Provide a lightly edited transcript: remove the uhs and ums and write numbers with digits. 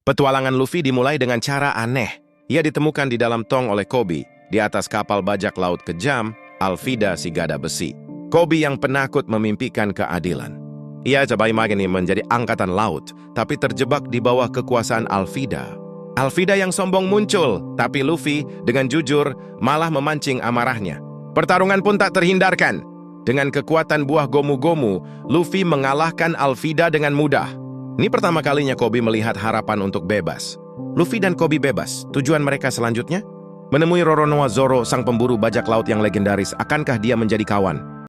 Petualangan Luffy dimulai dengan cara aneh. Ia ditemukan di dalam tong oleh Koby, di atas kapal bajak laut kejam, Alvida si gada besi. Koby yang penakut memimpikan keadilan. Ia coba imagine menjadi angkatan laut, tapi terjebak di bawah kekuasaan Alvida. Alvida yang sombong muncul, tapi Luffy dengan jujur malah memancing amarahnya. Pertarungan pun tak terhindarkan. Dengan kekuatan buah gomu-gomu, Luffy mengalahkan Alvida dengan mudah. Ini pertama kalinya Koby melihat harapan untuk bebas. Luffy dan Koby bebas. Tujuan mereka selanjutnya? Menemui Roronoa Zoro, sang pemburu bajak laut yang legendaris. Akankah dia menjadi kawan?